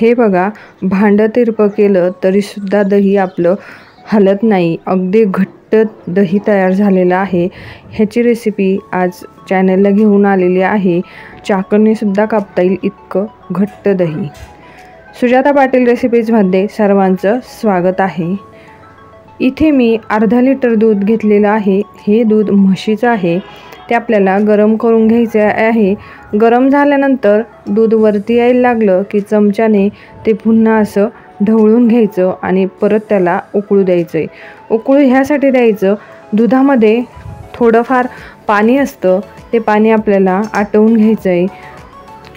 हे बघा, भांडं तिरपं केलं तरीसुद्धा दही आपलं हलत नाही. अगदी घट्ट दही तयार झालेलं आहे. ह्याची रेसिपी आज चॅनलला घेऊन आलेली आहे. चाकणीसुद्धा कापता येईल इतकं घट्ट दही. सुजाता पाटील रेसिपीजमध्ये सर्वांचं स्वागत आहे. इथे मी अर्धा लिटर दूध घेतलेलं आहे. हे दूध म्हशीचं आहे. ते आपल्याला गरम करून घ्यायचे आहे. गरम झाल्यानंतर दूध वरती यायला लागलं की चमच्याने ते पुन्हा असं ढवळून घ्यायचं आणि परत त्याला उकळू द्यायचं. उकळू ह्यासाठी द्यायचं, दुधामध्ये थोडंफार पाणी असतं, ते पाणी आपल्याला आटवून घ्यायचं आहे.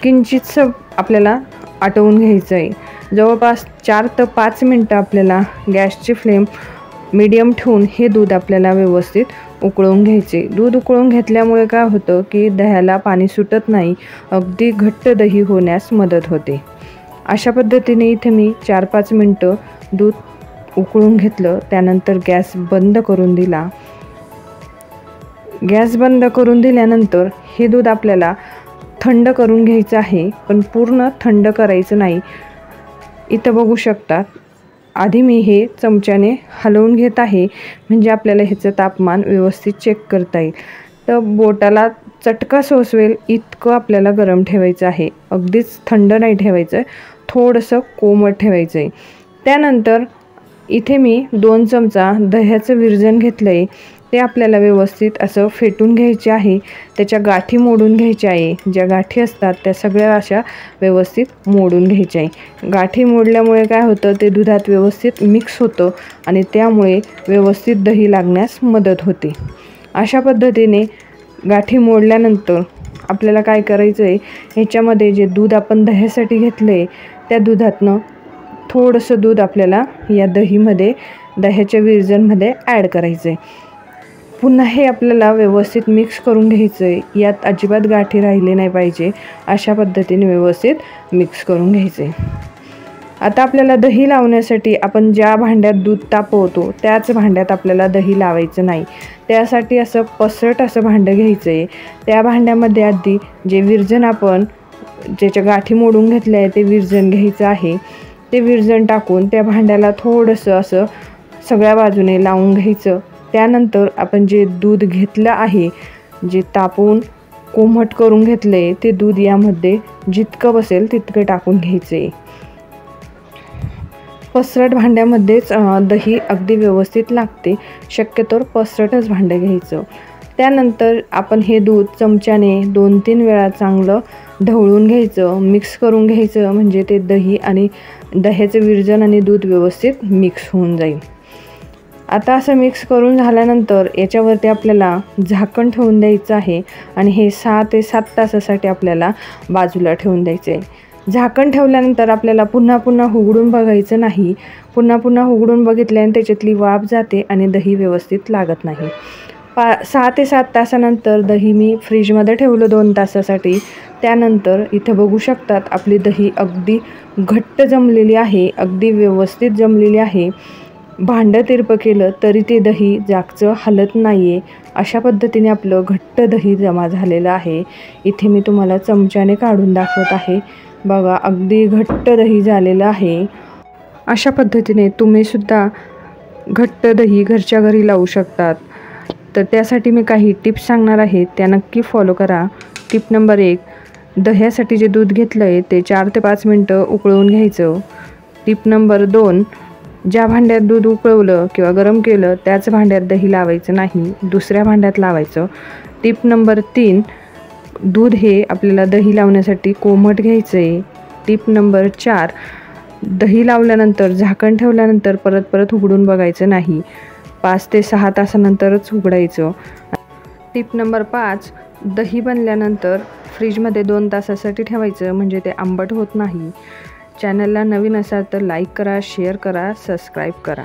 किंचितसं आपल्याला आटवून घ्यायचं आहे. जवळपास 4 ते 5 मिनटं आपल्याला गॅसची फ्लेम मीडियम ठेवून हे दूध आपल्याला व्यवस्थित उकळून घ्यायचे. दूध उकळून घेतल्यामुळे काय होतं की दह्याला पाणी सुटत नाही, अगदी घट्ट दही होण्यास मदत होते. अशा पद्धतीने इथे मी 4-5 मिनटं दूध उकळून घेतलं. त्यानंतर गॅस बंद करून दिला. गॅस बंद करून दिल्यानंतर हे दूध आपल्याला थंड करून घ्यायचं आहे, पण पूर्ण थंड करायचं नाही. इथं बघू शकतात, आधी मी हे चमच्याने हलवून घेत आहे, म्हणजे आपल्याला ह्याचं तापमान व्यवस्थित चेक करता येईल. तर बोटाला चटका सोसवेल इतकं आपल्याला गरम ठेवायचं आहे. अगदीच थंड नाही ठेवायचं, थोडंसं कोमट ठेवायचं आहे. त्यानंतर इथे मी 2 चमचा दह्याचं विरजण घेतलं आहे. ते आपल्याला व्यवस्थित असं फेटून घ्यायचे आहे. त्याच्या गाठी मोडून घ्यायच्या आहे. ज्या गाठी असतात त्या सगळ्या अशा व्यवस्थित मोडून घ्यायच्या आहे. गाठी मोडल्यामुळे काय होतं, ते दुधात व्यवस्थित मिक्स होतं आणि त्यामुळे व्यवस्थित दही लागण्यास मदत होते. अशा पद्धतीने गाठी मोडल्यानंतर आपल्याला काय करायचं आहे, ह्याच्यामध्ये जे दूध आपण दह्यासाठी घेतलं आहे त्या दुधातनं थोडंसं दूध आपल्याला या दह्याच्या विरजणमध्ये ॲड करायचं आहे. पुन्हा हे आपल्याला व्यवस्थित मिक्स करून घ्यायचं आहे. यात अजिबात गाठी राहिले नाही पाहिजे. अशा पद्धतीने व्यवस्थित मिक्स करून घ्यायचं आहे. आता आपल्याला दही लावण्यासाठी आपण ज्या भांड्यात दूध तापवतो त्याच भांड्यात आपल्याला दही लावायचं नाही. त्यासाठी असं पसरट असं भांडं घ्यायचं आहे. त्या भांड्यामध्ये आधी जे विरजण आपण ज्याच्या गाठी मोडून घेतलं आहे ते विरजण घ्यायचं आहे. ते विरजण टाकून त्या भांड्याला थोडंसं असं सगळ्या बाजूने लावून घ्यायचं. त्यानंतर आपण जे दूध घेतलं आहे, जे तापवून कोमट करून घेतलं आहे, ते दूध यामध्ये जितकं बसेल तितकं टाकून घ्यायचं आहे. पसरट भांड्यामध्येच दही अगदी व्यवस्थित लागते. शक्यतोवर पसरटच भांडं घ्यायचं. त्यानंतर आपण हे दूध चमच्याने 2-3 वेळा चांगलं ढवळून घ्यायचं, मिक्स करून घ्यायचं, म्हणजे ते दही आणि दह्याचं विरजण आणि दूध व्यवस्थित मिक्स होऊन जाईल. आता असं मिक्स करून झाल्यानंतर याच्यावरती आपल्याला झाकण ठेवून द्यायचं आहे आणि हे 6 ते 7 तासासाठी आपल्याला बाजूला ठेवून द्यायचं आहे. झाकण ठेवल्यानंतर आपल्याला पुन्हा उघडून बघायचं नाही. पुन्हा उघडून बघितल्याने त्याच्यातली वाफ जाते आणि दही व्यवस्थित लागत नाही. 6 ते 7 तासानंतर दही मी फ्रीजमध्ये ठेवलं 2 तासासाठी. त्यानंतर इथं बघू शकतात आपली दही अगदी घट्ट जमलेली आहे, अगदी व्यवस्थित जमलेली आहे. भांडं तिरपं केलं तरी ते दही जागचं हलत नाही आहे. अशा पद्धतीने आपलं घट्ट दही जमा झालेलं आहे. इथे मी तुम्हाला चमच्याने काढून दाखवत आहे. बघा, अगदी घट्ट दही झालेलं आहे. अशा पद्धतीने तुम्हीसुद्धा घट्ट दही घरच्या घरी लावू शकतात. तर त्यासाठी मी काही टिप्स सांगणार आहे, त्या नक्की फॉलो करा. टिप नंबर 1, दह्यासाठी जे दूध घेतलं आहे ते 4 ते 5 मिनटं उकळवून घ्यायचं. टिप नंबर 2, ज्या भांड्यात दूध उकळवलं किंवा गरम केलं त्याच भांड्यात दही लावायचं नाही, दुसऱ्या भांड्यात लावायचं. टिप नंबर 3, दूध हे आपल्याला दही लावण्यासाठी कोमट घ्यायचं आहे. टिप नंबर 4, दही लावल्यानंतर झाकण ठेवल्यानंतर परत उघडून बघायचं नाही. 5 ते 6 तासानंतरच उघडायचं. टिप नंबर 5, दही बनल्यानंतर फ्रीजमध्ये 2 तासासाठी ठेवायचं, म्हणजे ते आंबट होत नाही. चॅनलला नवीन असाल तर लाईक करा, शेअर करा, सबस्क्राईब करा.